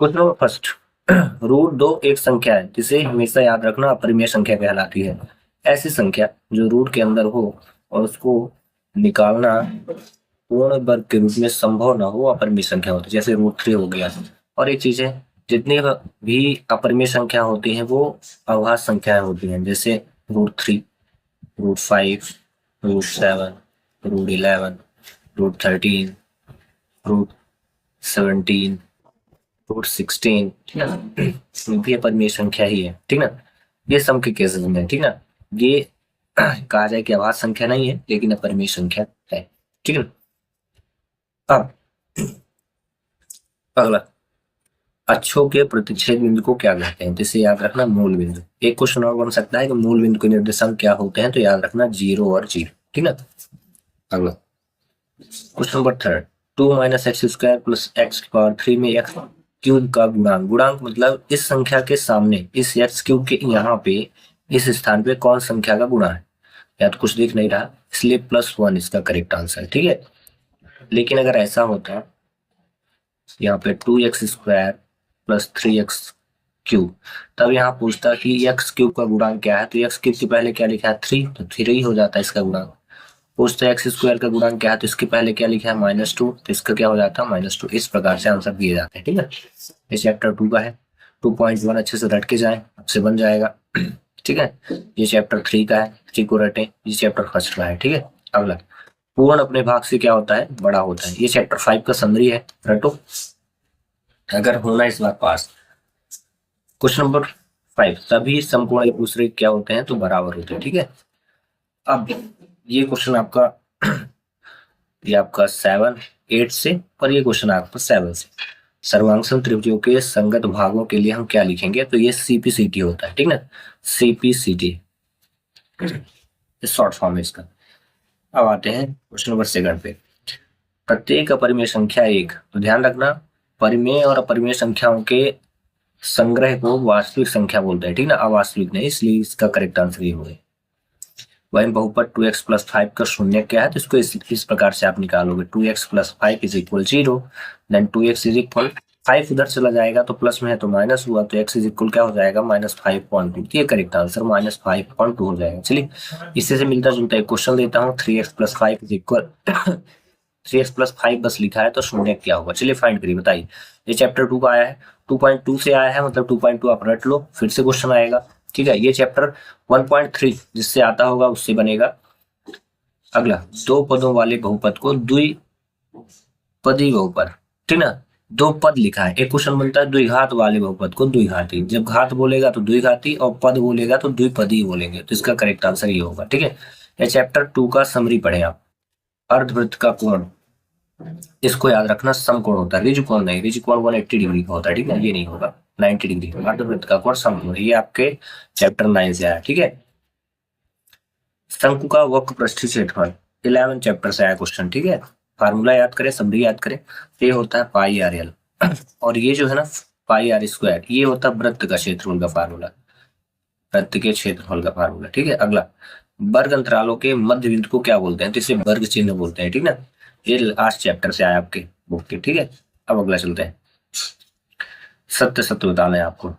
Question number first. Root दो एक संख्या है जिसे हमेशा याद रखना अपरिमेय संख्या कहलाती है। ऐसी संख्या जो रूट के अंदर हो और उसको निकालना पूर्ण वर्ग के रूप में संभव ना हो अपरिमेय संख्या होती है, जैसे रूट 3 हो गया। और एक चीज है, जितनी भी अपरिमेय संख्या होती है वो अभाज्य संख्याएं होती हैं, जैसे root 3, root 5, root 7, root 11, root 13, root 17, root 16, ठीक ना। भी अपरिमेय संख्या ही है, ठीक ना। ये सम के केसेस में, ठीक ना। ये कहा जाए कि अभाज्य संख्या नहीं है लेकिन अपरिमेय संख्या है, ठीक है। अब अगला, अक्षों के प्रतिच्छेद बिंदु को क्या कहते हैं, जिसे याद रखना मूल बिंदु। एक क्वेश्चन और बन सकता है कि मूल बिंदु के निर्देशांक क्या होते हैं, तो याद रखना 0 और 0, ठीक ना। अगला question number third. 2 - x² + x³ में x³ का गुणांक। गुणांक मतलब इस संख्या के सामने, इस x³ के यहाँ पे, इस स्थान पे कौन संख्या का गुणा है। या तो कुछ दिख नहीं रहा, इसलिए +1 इसका करेक्ट आंसर है, ठीक है। लेकिन अगर ऐसा होता यहाँ पे 2x² + 3x³, तब यहाँ पूछता कि x³ का गुणांक क्या है, तो x³ के पहले क्या लिखा है 3, तो 3 हो जाता है इसका गुणांक। पूछते हैं x² का गुणांक क्या है, तो इसके पहले क्या लिखा है -2, तो इसका क्या हो जाता है -2। इस प्रकार से आंसर दिए जाते हैं, ठीक है। ये चैप्टर 2 का है। 2.1 अच्छे से रट के जाए, आपसे बन जाएगा, ठीक है। ये चैप्टर 3 का है, 3 को रटे। ये चैप्टर फर्स्ट का है, ठीक है। अगला, पूर्ण अपने भाग से क्या होता है, बड़ा होता है। ये चैप्टर 5 का समरी है, रटो अगर होना इस बार पास। क्वेश्चन नंबर 5, सभी समकोण एक दूसरे के क्या होते हैं, तो बराबर होते हैं, ठीक है। अब ये क्वेश्चन आपका ये आपका 7, 8 से, और ये क्वेश्चन आपका 7 से। सर्वांग त्रिभुजों के संगत भागों के लिए हम क्या लिखेंगे, तो ये CPCT होता है, ठीक ना। CPCT शॉर्ट फॉर्म है इसका। अब आते हैं क्वेश्चन नंबर 2 पे। प्रत्येक अपरिमेय संख्या 1, तो ध्यान रखना परिमेय और अपरिमेय संख्याओं के संग्रह को वास्तविक संख्या बोलते हैं, ठीक ना, अवास्तविक नहीं, इसलिए इसका करेक्ट आंसर ये होगा। वही बहुपद 2x + 5 का शून्य क्या है, तो इसको इस प्रकार से आप निकालोगे। 2x + 5 = 0, देन 2x = 5 उधर चला जाएगा तो प्लस में है तो माइनस हुआ, तो x क्या हो जाएगा -5.2। ये करेक्ट आंसर -5.2 हो जाएगा। चलिए इससे से मिलता जुलता एक क्वेश्चन देता हूँ। 3x + 5 = 3x + 5 बस लिखा है तो शून्य क्या होगा। चलिए फाइंड करिए, बताइए। ये चैप्टर 2 का आया है, 2.2 से आया है, मतलब 2.2 आप रट लो, फिर से क्वेश्चन आएगा, ठीक है। ये चैप्टर 1.3 जिससे आता होगा उससे बनेगा। अगला, दो पदों वाले बहुपद को द्विपदी बहुपद, ठीक ना। दो पद लिखा है, एक क्वेश्चन बनता है द्विघात वाले बहुपद को द्विघाती। जब घात बोलेगा तो द्विघाती और पद बोलेगा तो द्विपदी बोलेंगे, तो इसका करेक्ट आंसर ये होगा, ठीक है। ये चैप्टर 2 का समरी पढ़े आप। अर्धवृत्त का कोण, इसको याद रखना समकोण होता है, ऋजु कोण नहीं। ऋजु कोण 180 डिग्री का होता है, ठीक है, ये नहीं होगा 90 डिग्री। अर्धवृत्त का कोण समकोण, ये आपके चैप्टर 9 से आया, ठीक है। शंकु का वक्र पृष्ठीय क्षेत्रफल 11 चैप्टर से आया क्वेश्चन, ठीक है। फार्मूला याद करें, समरी याद करें। ये होता है πr/l और ये जो है ना πr², ये होता है वृत्त का क्षेत्रफल का फार्मूला, वृत्त के क्षेत्रफल का फार्मूला, ठीक है। अगला, वर्ग अंतरालों के मध्य बिंदु को क्या बोलते हैं, तो इसे वर्ग चिन्ह बोलते हैं, ठीक ना। ये लास्ट चैप्टर से आया आपके बुक के, ठीक है। अब अगला चलते हैं। सत्य सत्य बताना है आपको।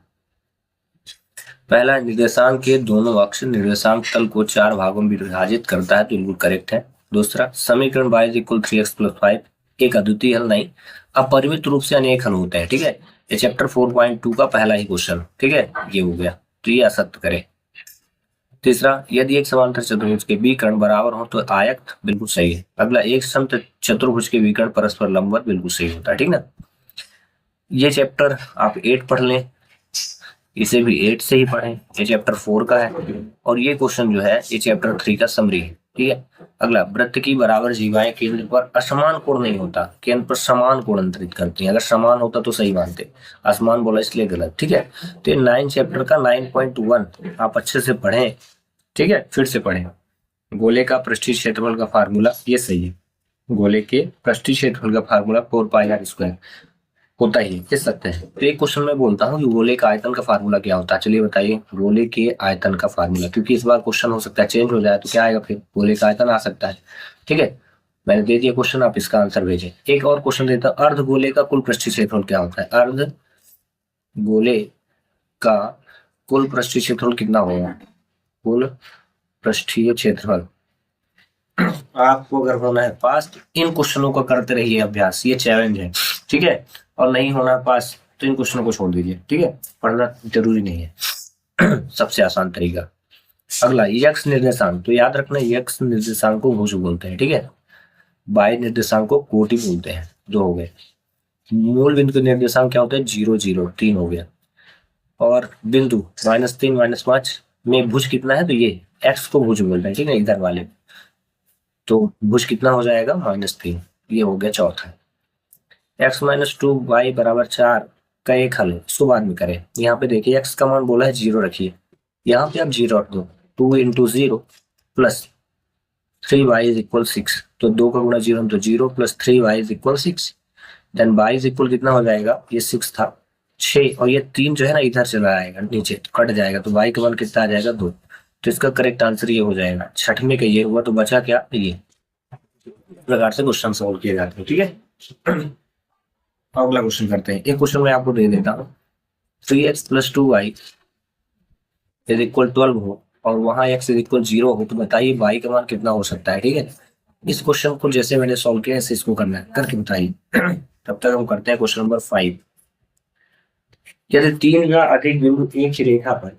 पहला, निर्देशांक के दोनों अक्ष निर्देशांक तल को 4 भागों में विभाजित करता है, तो बिल्कुल करेक्ट है। दूसरा, समीकरण y = 3x + 5 एक अद्वितीय हल नहीं, अपरिमित रूप से अनेक हल होते हैं, ठीक है। ये चैप्टर 4.2 का पहला ही क्वेश्चन, ठीक है, ये हो गया, तो ये असत्य करे। तीसरा, यदि एक समांतर चतुर्भुज के विकर्ण बराबर हो तो आयत, बिल्कुल सही है। अगला, एक सम चतुर्भुज के विकर्ण परस्पर लंबवत, बिल्कुल सही होता है, ठीक ना। ये चैप्टर आप 8 पढ़ लें, इसे भी 8 से ही पढ़ें। ये चैप्टर 4 का है और ये क्वेश्चन जो है ये चैप्टर 3 का समरी है, ठीक है। अगला, वृत्त की बराबर जीवाएं केंद्र पर असमान कोण नहीं होता, केंद्र पर समान कोण अंतरित करती हैं। अगर समान होता तो सही मानते, असमान बोला इसलिए गलत, ठीक है। तो ये 9 चैप्टर का 9.1 आप अच्छे से पढ़ें, ठीक है। फिर से पढ़ें। गोले का पृष्ठीय क्षेत्रफल का फार्मूला, ये सही है। गोले के पृष्ठीय क्षेत्रफल का फार्मूला 4πr² होता ही है, सत्य है। तो एक क्वेश्चन में बोलता हूँ कि गोले का आयतन का फार्मूला क्या होता है। चलिए बताइए, गोले के आयतन का फार्मूला, क्योंकि इस बार क्वेश्चन हो सकता है चेंज हो जाए, तो क्या आएगा फिर, गोले का आयतन आ सकता है, ठीक है। मैंने दे दिया क्वेश्चन, आप इसका आंसर भेजें। एक और क्वेश्चन देता हूँ, अर्ध गोले का कुल पृष्ठीय क्षेत्रफल क्या होता है। अर्ध गोले का कुल पृष्ठीय क्षेत्रफल कितना होगा? कुल पृष्ठीय क्षेत्रफल आपको अगर होना है पास तो इन क्वेश्चनों का करते रहिए अभ्यास, ये चैलेंज है, ठीक है। और नहीं होना पास तो इन क्वेश्चनों को छोड़ दीजिए, ठीक है, पढ़ना जरूरी नहीं है। सबसे आसान तरीका। अगला यक्स निर्देशांक, तो याद रखना यक्स निर्देशांक को भुज बोलते हैं, ठीक है। बाह्य निर्देशांक को कोटि बोलते हैं, दो हो गए। मूल बिंदु के निर्देशांक क्या होते हैं? 0 0, 3 हो गया। और बिंदु -3 -5 में भुज कितना है? तो ये एक्स को भुज बोलते हैं, ठीक है, इधर वाले। तो भुज कितना हो जाएगा? -3, ये हो गया चौथा। x-2 y बराबर 4 का एक हल है, इसको बाद में करें। यहाँ पे देखिए x का मान बोला है 0 रखिए, यहाँ पे आप 0 रख दो। 2 × 0 प्लस 3y = 6, तो 2 का गुणा 0 तो 0 plus 3y = 6। Then y equal कितना हो जाएगा? ये 6 था, 6, और ये 3 जो है ना इधर चला आएगा नीचे, तो कट जाएगा, तो y का मान कितना आ जाएगा? 2। तो इसका करेक्ट आंसर ये हो जाएगा। छठवें का ये हुआ, तो बचा क्या? ये प्रकार से क्वेश्चन सॉल्व किए जाते हैं, ठीक है। अगला क्वेश्चन करते हैं। एक क्वेश्चन मैं आपको दे देता हूँ, 3x + 2y = 12 हो और वहां x = 0 हो, तो बताइए y का मान कितना हो सकता है, ठीक है। इस क्वेश्चन को जैसे मैंने सॉल्व किया ऐसे इसको करना है, करके बताइए। तब तक हम करते हैं क्वेश्चन नंबर 5। यदि 3 या अधिक बिंदु एक ही रेखा पर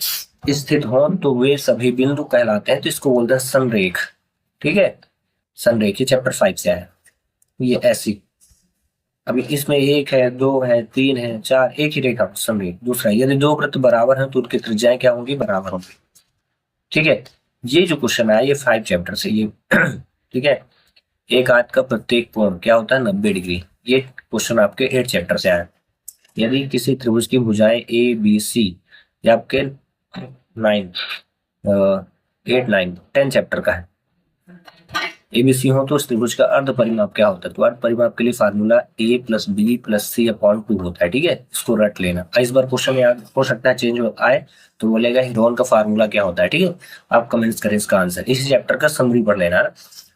स्थित हो तो वे सभी बिंदु कहलाते हैं, तो इसको बोलते हैं संरेख, ठीक है। संरेख ये चैप्टर 5 से आया। ये ऐसी, अभी इसमें 1 है, 2 है, 3 है, 4, एक ही रेखा संरेख। दूसरा, यदि दो वृत्त बराबर हैं तो उनकी त्रिज्याएं क्या होंगी? बराबर होंगी, ठीक है। ये जो क्वेश्चन है ये 5 चैप्टर से ये ठीक है। एक आयत का प्रत्येक कोण क्या होता है? 90 डिग्री। ये क्वेश्चन आपके 8 चैप्टर से आया। यदि किसी त्रिभुज की भुजाएं ए बी सी, ये आपके 9 8 9 10 चैप्टर का है। एबीसी हो तो उस त्रिभुज का अर्ध परिमाप क्या होता है? तो अर्ध परिमाप के लिए फार्मूला a + b + c/2 होता है, ठीक है। इसको रट लेना। इस बार क्वेश्चन याद हो सकता है चेंज आए, तो बोलेगा हेरोन का फार्मूला क्या होता है, ठीक है। आप कमेंट्स करें इसका आंसर। इसी चैप्टर का समरी पढ़ लेना है।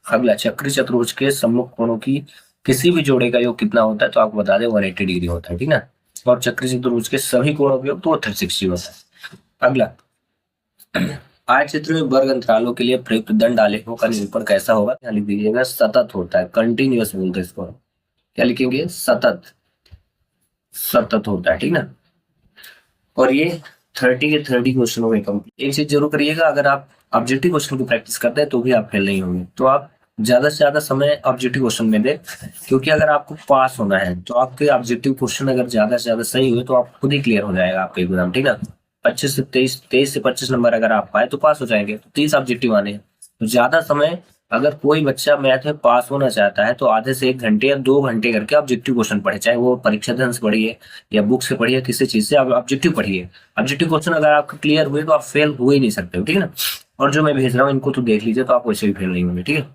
अगला, चक्री चतुर्भुज के सम्मुख कोणों की किसी भी जोड़े का योग कितना होता है? तो आपको बता दें 180 डिग्री होता है, ठीक ना। और चक्री चतुर्भुज के सभी कोणों का योग तो 360 होता है। अगला, आयतचित्र में वर्ग अंतरालों के लिए प्रयुक्त दंड आलेखों का निरूपण कैसा होगा? क्या लिख दीजिएगा? सतत होता है, कंटिन्यूअस बोलते हैं इसको। क्या लिखेंगे? सतत, सतत होता है, ठीक ना। और ये 30 के 30 क्वेश्चन हो गए कंप्लीट। एक चीज जरूर करिएगा, अगर आप ऑब्जेक्टिव क्वेश्चन की प्रैक्टिस करते हैं तो भी आप फेल नहीं होंगे। तो आप ज्यादा से ज्यादा समय ऑब्जेक्टिव क्वेश्चन में दें, क्योंकि अगर आपको पास होना है तो आपके ऑब्जेक्टिव क्वेश्चन अगर ज्यादा से ज्यादा सही हुए तो आप खुद ही क्लियर हो जाएगा आपका एग्जाम, ठीक ना। 25 से 23, 23 से 25 नंबर अगर आप पाए तो पास हो जाएंगे। तो 30 ऑब्जेक्टिव आने हैं, तो ज्यादा समय, अगर कोई बच्चा मैथ में पास होना चाहता है तो आधे से 1 घंटे या 2 घंटे करके ऑब्जेक्टिव क्वेश्चन पढ़े, चाहे वो परीक्षा धन से पढ़िए या बुक से पढ़िए, किसी चीज से आप ऑब्जेक्टिव पढ़िए। ऑब्जेक्टिव क्वेश्चन अगर आपका क्लियर हुए तो आप फेल हो ही नहीं सकते हो, ठीक है ना। और जो मैं भेज रहा हूँ इनको तो देख लीजिए, तो आप वैसे भी फेल नहीं होंगे, ठीक है।